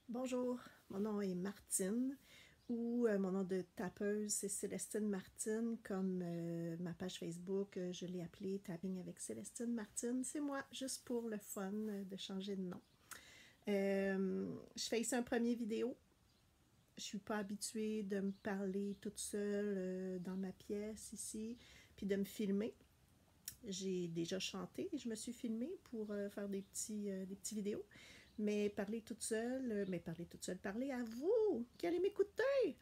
Bonjour, mon nom est Martine ou mon nom de tapeuse c'est Célestine Martine comme ma page Facebook, je l'ai appelée Tapping avec Célestine Martine. C'est moi, juste pour le fun de changer de nom. Je fais ici un premier vidéo. Je suis pas habituée de me parler toute seule dans ma pièce ici, puis de me filmer. J'ai déjà chanté et je me suis filmée pour faire des petits vidéos. Mais parler toute seule, parler à vous qui allez m'écouter.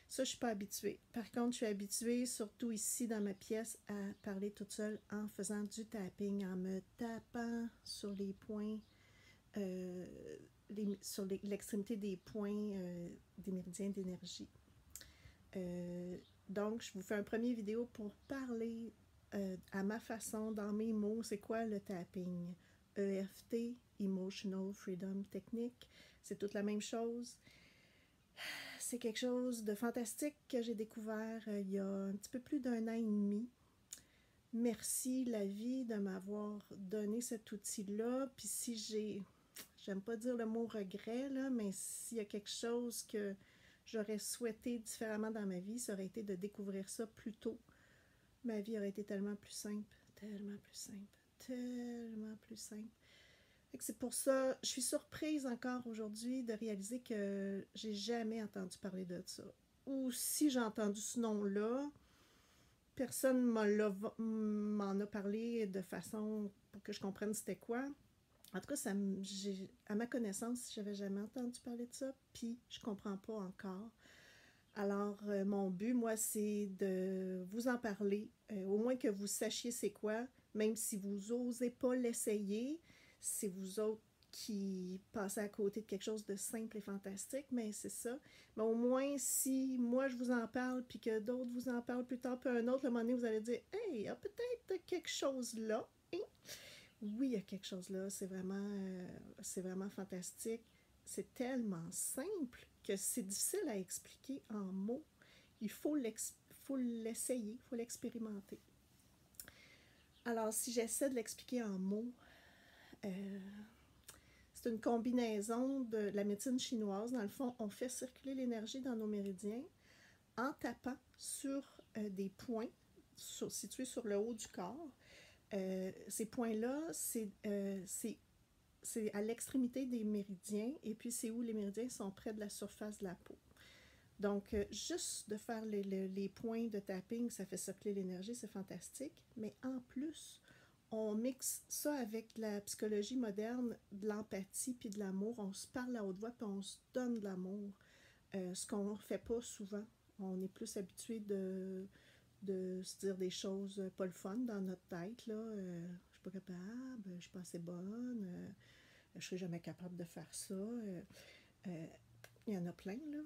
Ça, je suis pas habituée. Par contre, je suis habituée, surtout ici dans ma pièce, à parler toute seule en faisant du tapping, en me tapant sur les points, euh, sur l'extrémité des points des méridiens d'énergie. Donc, je vous fais un premier vidéo pour parler à ma façon, dans mes mots, c'est quoi le tapping. EFT, Emotional Freedom Technique, c'est toute la même chose. C'est quelque chose de fantastique que j'ai découvert il y a un petit peu plus d'un an et demi. Merci la vie de m'avoir donné cet outil-là. Puis si j'aime pas dire le mot regret, là, mais s'il y a quelque chose que j'aurais souhaité différemment dans ma vie, ça aurait été de découvrir ça plus tôt. Ma vie aurait été tellement plus simple, tellement plus simple, tellement plus simple. C'est pour ça, je suis surprise encore aujourd'hui de réaliser que j'ai jamais entendu parler de ça. Ou si j'ai entendu ce nom-là, personne m'en a parlé de façon pour que je comprenne c'était quoi. En tout cas, à ma connaissance, j'avais jamais entendu parler de ça, puis je comprends pas encore. Alors, mon but, moi, c'est de vous en parler, au moins que vous sachiez c'est quoi, même si vous osez pas l'essayer, c'est vous autres qui passez à côté de quelque chose de simple et fantastique, mais c'est ça. Mais au moins, si moi je vous en parle, puis que d'autres vous en parlent plus tard, puis un autre, le moment donné, vous allez dire, hey, il y a peut-être quelque chose là. Hein? Oui, il y a quelque chose là, c'est vraiment fantastique. C'est tellement simple que c'est difficile à expliquer en mots. Il faut l'essayer, il faut l'expérimenter. Alors, si j'essaie de l'expliquer en mots, euh, c'est une combinaison de la médecine chinoise. Dans le fond, on fait circuler l'énergie dans nos méridiens en tapant sur des points situés sur le haut du corps. Ces points-là, c'est à l'extrémité des méridiens et puis c'est où les méridiens sont près de la surface de la peau. Donc, juste de faire les points de tapping, ça fait circuler l'énergie, c'est fantastique. Mais en plus, on mixe ça avec la psychologie moderne, de l'empathie puis de l'amour. On se parle à haute voix puis on se donne de l'amour. Ce qu'on ne fait pas souvent. On est plus habitué de se dire des choses pas le fun dans notre tête. Là. Je suis pas capable, je suis pas assez bonne, je serai jamais capable de faire ça. Il y en a plein, là.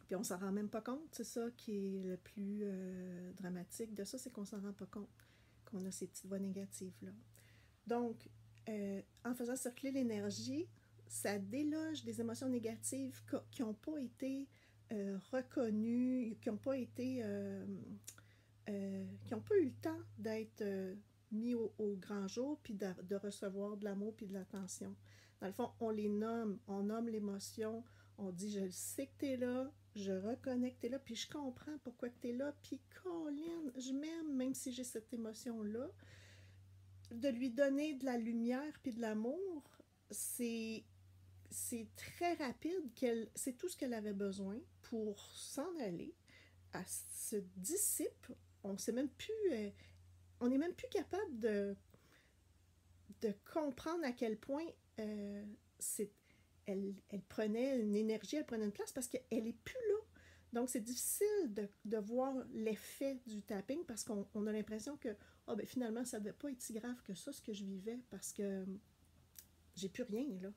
Puis on s'en rend même pas compte, c'est ça qui est le plus dramatique de ça, c'est qu'on s'en rend pas compte, qu'on a ces petites voix négatives-là. Donc, en faisant circuler l'énergie, ça déloge des émotions négatives qui n'ont pas été reconnues, qui n'ont pas été qui n'ont pas eu le temps d'être mis au grand jour, puis de recevoir de l'amour, puis de l'attention. Dans le fond, on les nomme, on nomme l'émotion, on dit je sais que t'es là, je reconnais que t'es là, puis je comprends pourquoi que t'es là, puis Colin, je m'aime même si j'ai cette émotion-là. De lui donner de la lumière puis de l'amour, c'est très rapide, c'est tout ce qu'elle avait besoin pour s'en aller. Elle se dissipe, on sait même plus, on n'est même plus capable de comprendre à quel point c'est, elle prenait une énergie, elle prenait une place parce qu'elle est plus là. Donc, c'est difficile de voir l'effet du tapping parce qu'on a l'impression que oh, ben, finalement, ça ne devait pas être si grave que ça, ce que je vivais, parce que j'ai plus rien, là.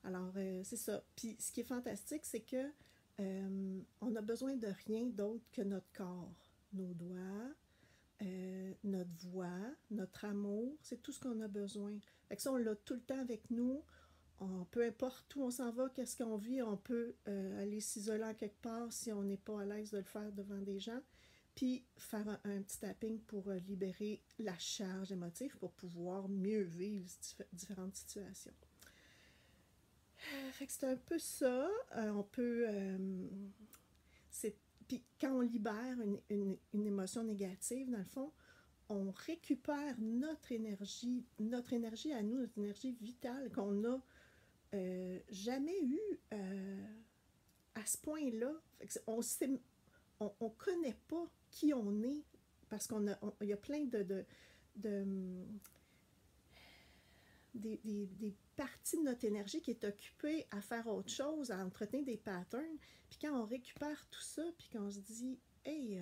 Alors, c'est ça. Puis, ce qui est fantastique, c'est que on n'a besoin de rien d'autre que notre corps, nos doigts, notre voix, notre amour, c'est tout ce qu'on a besoin. Fait que ça, on l'a tout le temps avec nous. Peu importe où on s'en va, qu'est-ce qu'on vit, on peut aller s'isoler en quelque part si on n'est pas à l'aise de le faire devant des gens, puis faire un petit tapping pour libérer la charge émotive pour pouvoir mieux vivre différentes situations. Fait que c'est un peu ça. On peut... puis quand on libère une émotion négative, dans le fond, on récupère notre énergie à nous, notre énergie vitale qu'on n'a jamais eue à ce point-là. On ne connaît pas qui on est parce il y a plein de des parties de notre énergie qui est occupée à faire autre chose, à entretenir des patterns. Puis quand on récupère tout ça, puis qu'on se dit « Hey,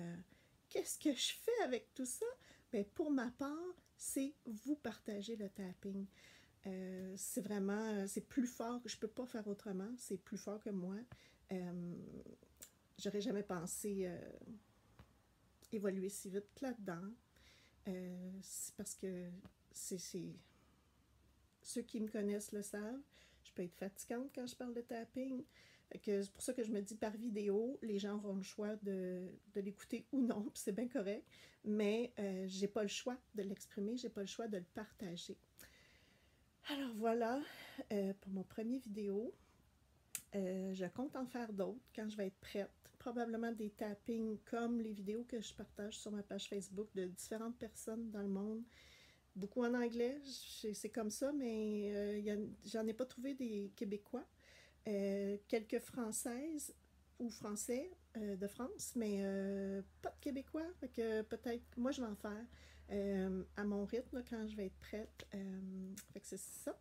qu'est-ce que je fais avec tout ça? » Bien, pour ma part, c'est vous partager le tapping. C'est vraiment, c'est plus fort, je ne peux pas faire autrement, c'est plus fort que moi. J'aurais jamais pensé évoluer si vite là-dedans. C'est parce que c'est ceux qui me connaissent le savent. Je peux être fatigante quand je parle de tapping. C'est pour ça que je me dis par vidéo, les gens auront le choix de l'écouter ou non, puis c'est bien correct. Mais j'ai pas le choix de l'exprimer, j'ai pas le choix de le partager. Alors voilà pour mon premier vidéo. Je compte en faire d'autres quand je vais être prête. Probablement des tappings comme les vidéos que je partage sur ma page Facebook de différentes personnes dans le monde. Beaucoup en anglais, c'est comme ça, mais j'en ai pas trouvé des Québécois. Quelques Françaises ou Français de France, mais pas de Québécois. Fait que peut-être, moi je vais en faire à mon rythme là, quand je vais être prête. Fait que c'est ça.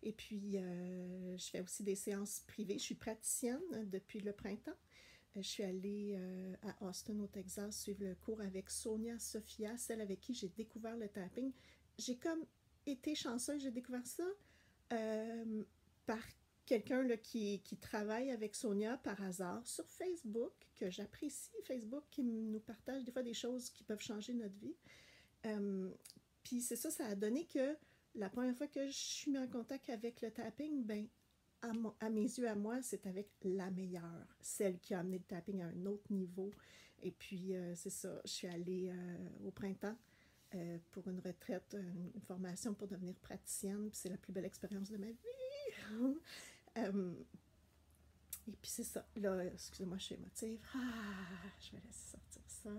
Et puis, je fais aussi des séances privées. Je suis praticienne depuis le printemps. Je suis allée à Austin, au Texas, suivre le cours avec Sonia Sophia, celle avec qui j'ai découvert le tapping. J'ai comme été chanceuse, j'ai découvert ça par quelqu'un qui travaille avec Sonia par hasard sur Facebook, que j'apprécie, Facebook, qui nous partage des fois des choses qui peuvent changer notre vie. Puis c'est ça, ça a donné que la première fois que je suis mis en contact avec le tapping, ben, à mes yeux, à moi, c'est avec la meilleure, celle qui a amené le tapping à un autre niveau. Et puis, c'est ça, je suis allée au printemps pour une retraite, une formation pour devenir praticienne. Puis c'est la plus belle expérience de ma vie. Et puis c'est ça. Là, excusez-moi, je suis émotive. Je vais laisser sortir ça.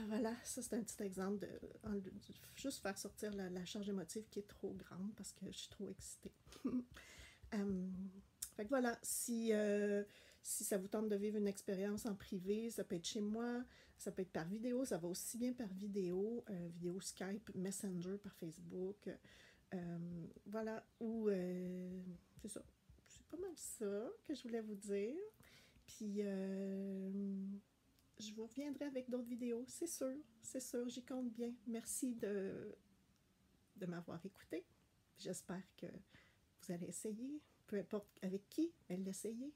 Voilà, ça c'est un petit exemple de juste faire sortir la charge émotive qui est trop grande parce que je suis trop excitée. Fait que voilà, si ça vous tente de vivre une expérience en privé, ça peut être chez moi, ça peut être par vidéo, ça va aussi bien par vidéo, vidéo Skype, Messenger, par Facebook, voilà, ou c'est ça, c'est pas mal ça que je voulais vous dire. Puis je vous reviendrai avec d'autres vidéos, c'est sûr, j'y compte bien. Merci de m'avoir écouté. J'espère que vous allez essayer, peu importe avec qui, mais l'essayer.